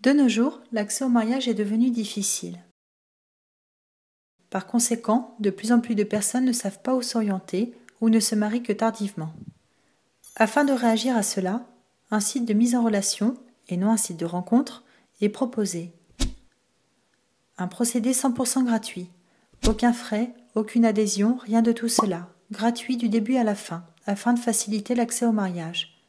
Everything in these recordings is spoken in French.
De nos jours, l'accès au mariage est devenu difficile. Par conséquent, de plus en plus de personnes ne savent pas où s'orienter ou ne se marient que tardivement. Afin de réagir à cela, un site de mise en relation, et non un site de rencontre, est proposé. Un procédé 100% gratuit. Aucun frais, aucune adhésion, rien de tout cela. Gratuit du début à la fin, afin de faciliter l'accès au mariage.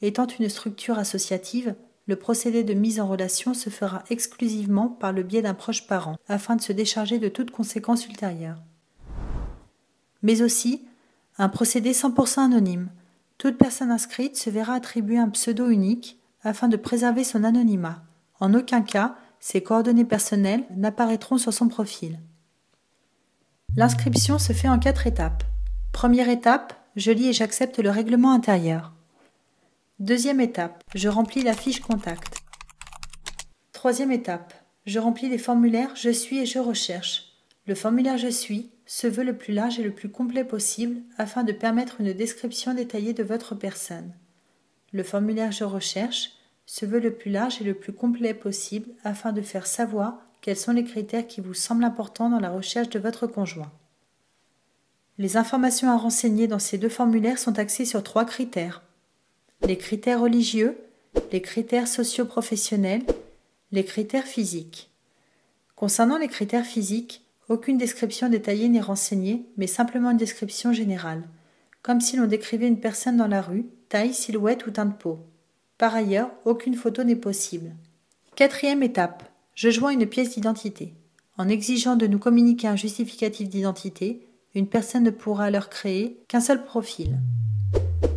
Étant une structure associative, le procédé de mise en relation se fera exclusivement par le biais d'un proche parent, afin de se décharger de toute conséquence ultérieure. Mais aussi, un procédé 100% anonyme. Toute personne inscrite se verra attribuer un pseudo unique afin de préserver son anonymat. En aucun cas, ses coordonnées personnelles n'apparaîtront sur son profil. L'inscription se fait en 4 étapes. Première étape, je lis et j'accepte le règlement intérieur. Deuxième étape, je remplis la fiche contact. Troisième étape, je remplis les formulaires je suis et je recherche. Le formulaire je suis se veut le plus large et le plus complet possible afin de permettre une description détaillée de votre personne. Le formulaire je recherche se veut le plus large et le plus complet possible afin de faire savoir quels sont les critères qui vous semblent importants dans la recherche de votre conjoint. Les informations à renseigner dans ces 2 formulaires sont axées sur 3 critères. Les critères religieux, les critères socio-professionnels, les critères physiques. Concernant les critères physiques, aucune description détaillée n'est renseignée, mais simplement une description générale, comme si l'on décrivait une personne dans la rue, taille, silhouette ou teint de peau. Par ailleurs, aucune photo n'est possible. Quatrième étape, je joins une pièce d'identité. En exigeant de nous communiquer un justificatif d'identité, une personne ne pourra alors créer qu'un seul profil.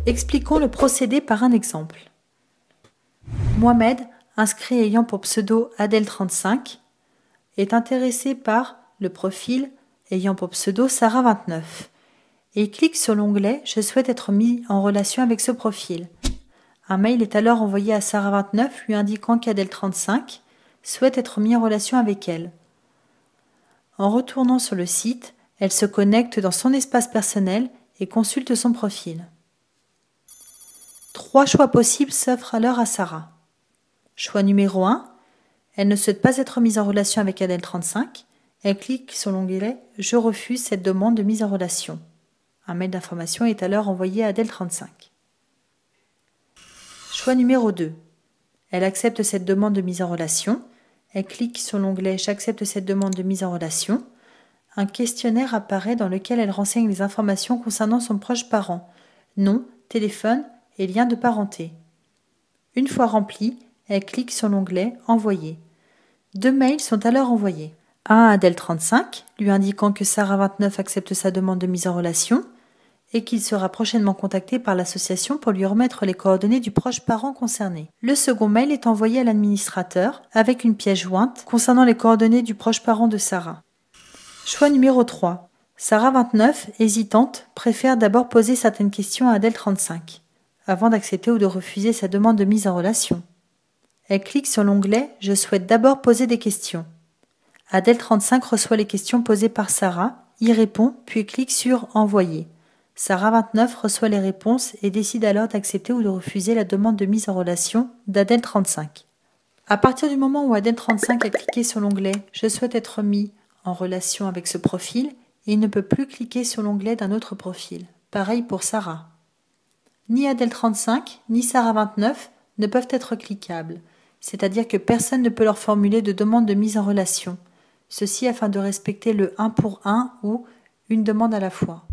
Expliquons le procédé par un exemple. Mohamed, inscrit ayant pour pseudo Adèle35, est intéressé par le profil ayant pour pseudo Sarah29 et clique sur l'onglet « Je souhaite être mis en relation avec ce profil ». Un mail est alors envoyé à Sarah29 lui indiquant qu'Adèle35 souhaite être mis en relation avec elle. En retournant sur le site, elle se connecte dans son espace personnel et consulte son profil. 3 choix possibles s'offrent alors à Sarah. Choix numéro 1, elle ne souhaite pas être mise en relation avec Adèle35. Elle clique sur l'onglet « Je refuse cette demande de mise en relation ». Un mail d'information est alors envoyé à Adèle35. Choix numéro 2. Elle accepte cette demande de mise en relation. Elle clique sur l'onglet « J'accepte cette demande de mise en relation ». Un questionnaire apparaît dans lequel elle renseigne les informations concernant son proche parent, nom, téléphone et lien de parenté. Une fois rempli, elle clique sur l'onglet « Envoyer ». 2 mails sont alors envoyés. Un à Adèle35, lui indiquant que Sarah29 accepte sa demande de mise en relation et qu'il sera prochainement contacté par l'association pour lui remettre les coordonnées du proche parent concerné. Le second mail est envoyé à l'administrateur avec une pièce jointe concernant les coordonnées du proche parent de Sarah. Choix numéro 3. Sarah29, hésitante, préfère d'abord poser certaines questions à Adèle35 avant d'accepter ou de refuser sa demande de mise en relation. Elle clique sur l'onglet « Je souhaite d'abord poser des questions ». Adèle35 reçoit les questions posées par Sarah, y répond, puis clique sur « Envoyer ». Sarah29 reçoit les réponses et décide alors d'accepter ou de refuser la demande de mise en relation d'Adèle35. À partir du moment où Adèle35 a cliqué sur l'onglet « Je souhaite être mis en relation avec ce profil », il ne peut plus cliquer sur l'onglet d'un autre profil. Pareil pour Sarah. Ni Adèle35 ni Sarah29 ne peuvent être cliquables, c'est-à-dire que personne ne peut leur formuler de demande de mise en relation, ceci afin de respecter le 1 pour 1 ou une demande à la fois.